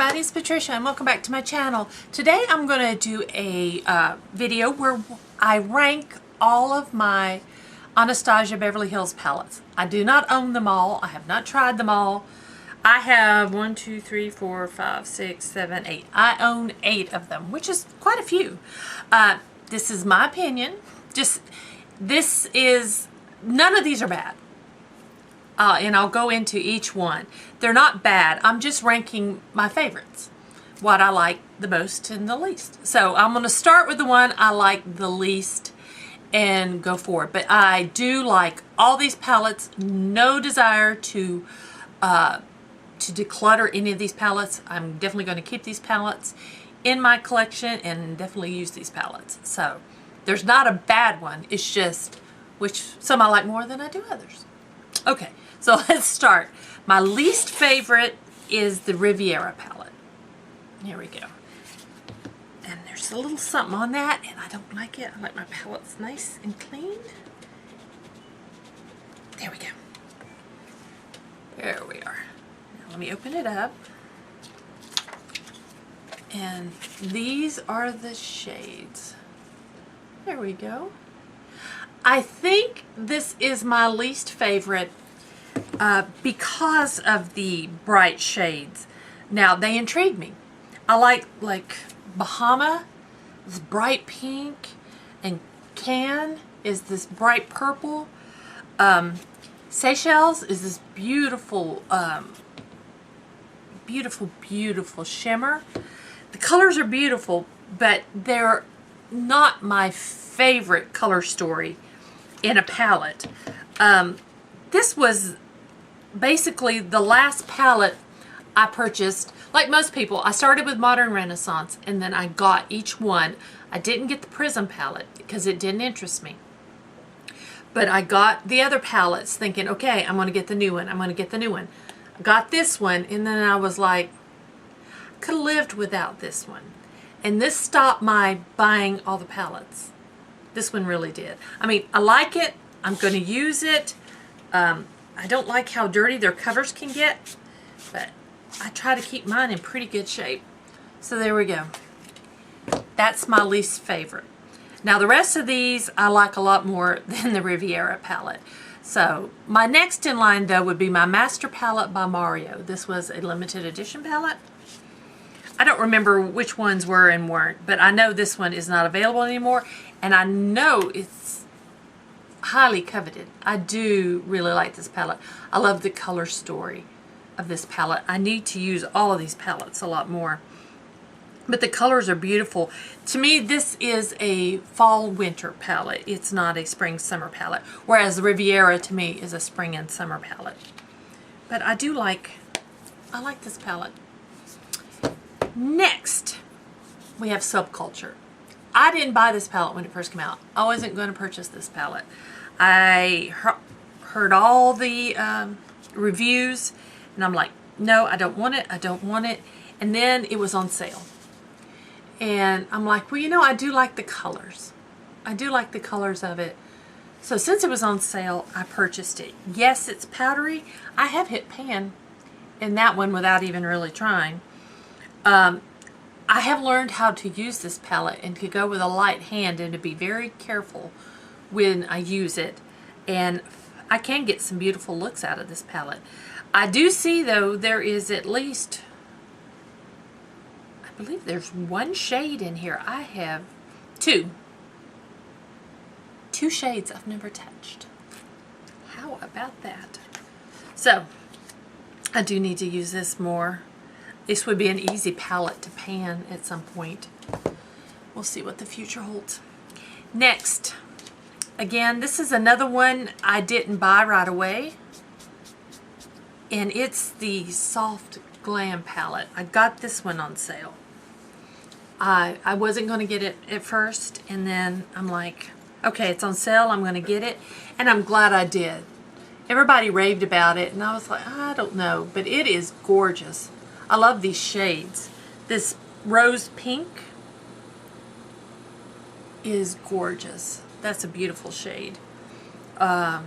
everybody, it's Patricia and welcome back to my channel. Today I'm going to do a video where I rank all of my Anastasia Beverly Hills palettes. I do not own them all. I have not tried them all. I have 1, 2, 3, 4, 5, 6, 7, 8. I own 8 of them, which is quite a few. This is my opinion. None of these are bad. And I'll go into each one. They're not bad. I'm just ranking my favorites. What I like the most and the least. So I'm going to start with the one I like the least and go forward. But I do like all these palettes. No desire to declutter any of these palettes. I'm definitely going to keep these palettes in my collection and definitely use these palettes. So there's not a bad one. It's just which some I like more than I do others. Okay, so let's start. My least favorite is the Riviera palette. Here we go. And there's a little something on that, and I don't like it. I like my palettes nice and clean. There we go. There we are. Now let me open it up. And these are the shades. There we go. I think this is my least favorite because of the bright shades. Now, they intrigue me. I like Bahama, this bright pink, and Can is this bright purple. Seychelles is this beautiful, beautiful shimmer. The colors are beautiful, but they're not my favorite color story in a palette. This was basically the last palette I purchased. Like most people, I started with Modern Renaissance and then I got each one. I didn't get the Prism palette because it didn't interest me. But I got the other palettes thinking, okay, I'm going to get the new one. I'm going to get the new one. I got this one and then I was like, I could have lived without this one. And this stopped my buying all the palettes. This one really did. I mean, I like it. I'm going to use it. I don't like how dirty their covers can get, but I try to keep mine in pretty good shape. So there we go. That's my least favorite. Now the rest of these I like a lot more than the Riviera palette. So my next in line though would be my Master Palette by Mario. This was a limited edition palette. I don't remember which ones were and weren't, but I know this one is not available anymore, and I know it's highly coveted. I do really like this palette. I love the color story of this palette. I need to use all of these palettes a lot more, but the colors are beautiful. To me, this is a fall-winter palette. It's not a spring-summer palette, whereas the Riviera to me is a spring and summer palette. But I like this palette. Next, we have Subculture. I didn't buy this palette when it first came out. I wasn't going to purchase this palette. I heard all the reviews, and I'm like, no, I don't want it. I don't want it. And then it was on sale. And I'm like, well, you know, I do like the colors. I do like the colors of it. So since it was on sale, I purchased it. Yes, it's powdery. I have hit pan in that one without even really trying. I have learned how to use this palette and to go with a light hand and to be very careful when I use it. And I can get some beautiful looks out of this palette. I do see though there is at least, I believe there's one shade in here. I have two shades I've never touched. How about that? So I do need to use this more. This would be an easy palette to pan at some point. We'll see what the future holds. Next, again, this is another one I didn't buy right away. And it's the Soft Glam palette. I got this one on sale. I wasn't going to get it at first, and then I'm like, okay, it's on sale, I'm going to get it. And I'm glad I did. Everybody raved about it, and I was like, I don't know, but it is gorgeous. I love these shades. This rose pink is gorgeous. That's a beautiful shade. All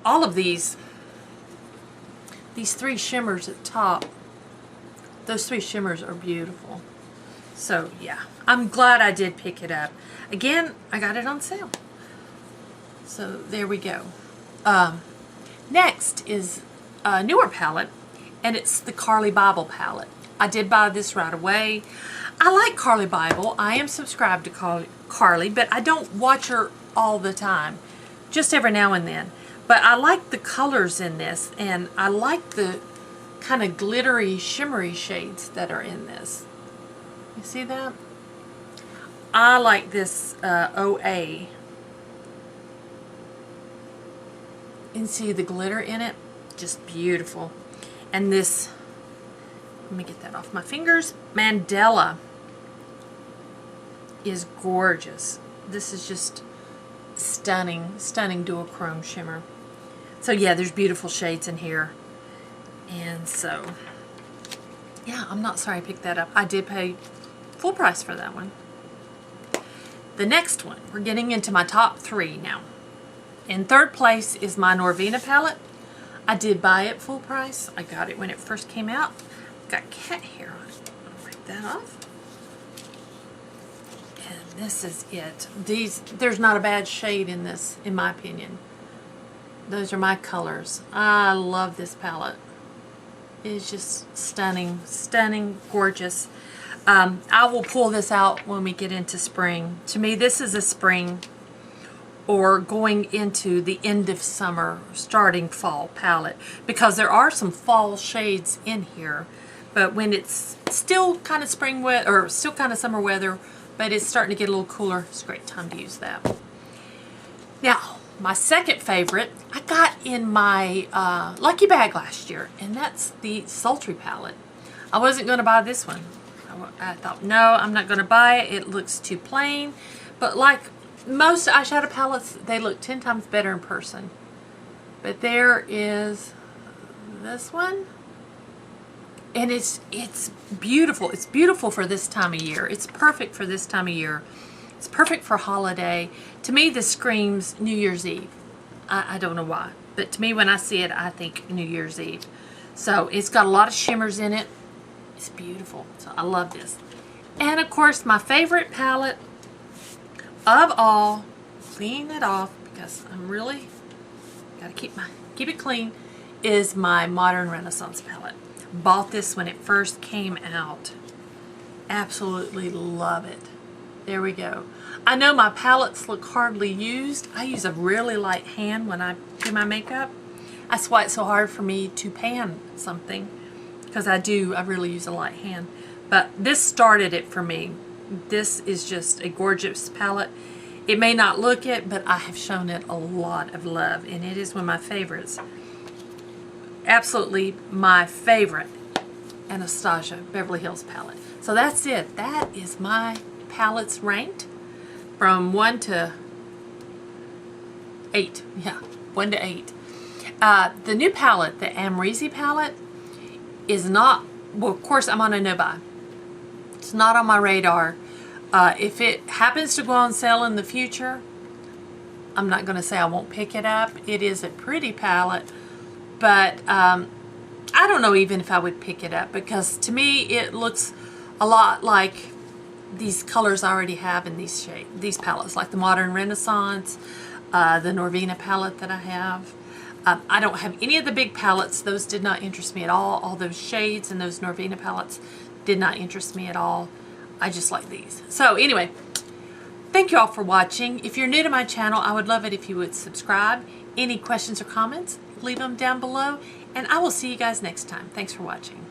of these three shimmers at the top, those three shimmers are beautiful. So yeah, I'm glad I did pick it up. Again, I got it on sale. So there we go. Next is a newer palette, and it's the Carly Bible palette. I did buy this right away. I like Carly Bible. I am subscribed to Carly, but I don't watch her all the time. Just every now and then. But I like the colors in this, and I like the kind of glittery, shimmery shades that are in this. You see that? I like this OA. And see the glitter in it? Just beautiful. And this, let me get that off my fingers, Mandela is gorgeous. This is just stunning, stunning duochrome shimmer. So yeah, there's beautiful shades in here. And so, yeah, I'm not sorry I picked that up. I did pay full price for that one. The next one, we're getting into my top three now. In third place is my Norvina palette. I did buy it full price. I got it when it first came out. Got cat hair on it. I'll break that off. And this is it. There's not a bad shade in this, in my opinion. Those are my colors. I love this palette. It's just stunning, stunning, gorgeous. I will pull this out when we get into spring. To me, this is a spring or going into the end of summer, starting fall palette, because there are some fall shades in here, but when it's still kind of spring weather, or still kind of summer weather, but it's starting to get a little cooler, it's a great time to use that. Now, my second favorite, I got in my lucky bag last year, and that's the Sultry palette. I wasn't going to buy this one. I thought, no, I'm not going to buy it. It looks too plain, but like most eyeshadow palettes, they look 10 times better in person. But there is this one, and it's beautiful. It's beautiful for this time of year. It's perfect for this time of year. It's perfect for holiday. To me, this screams New Year's Eve. I don't know why, but to me, when I see it, I think New Year's Eve. So it's got a lot of shimmers in it. It's beautiful. So I love this. And of course, my favorite palette of all, clean it off because I'm really gotta keep it clean, is my Modern Renaissance palette. Bought this when it first came out. Absolutely love it. There we go. I know my palettes look hardly used. I use a really light hand when I do my makeup. That's why it's so hard for me to pan something, because I really use a light hand. But this started it for me. This is just a gorgeous palette. It may not look it, but I have shown it a lot of love, and it is one of my favorites. Absolutely my favorite Anastasia Beverly Hills palette. So that's it. That is my palettes ranked from 1 to 8. Yeah, 1 to 8. The new palette, the Amrezy palette, is not, well, of course, I'm on a no-buy. It's not on my radar. If it happens to go on sale in the future, I'm not going to say I won't pick it up. It is a pretty palette, but I don't know even if I would pick it up, because to me it looks a lot like these colors I already have in these palettes, like the Modern Renaissance, the Norvina palette that I have. I don't have any of the big palettes. Those did not interest me at all. All those shades and those Norvina palettes did not interest me at all. I just like these. So anyway, thank you all for watching. If you're new to my channel, I would love it if you would subscribe. Any questions or comments, leave them down below, and I will see you guys next time. Thanks for watching.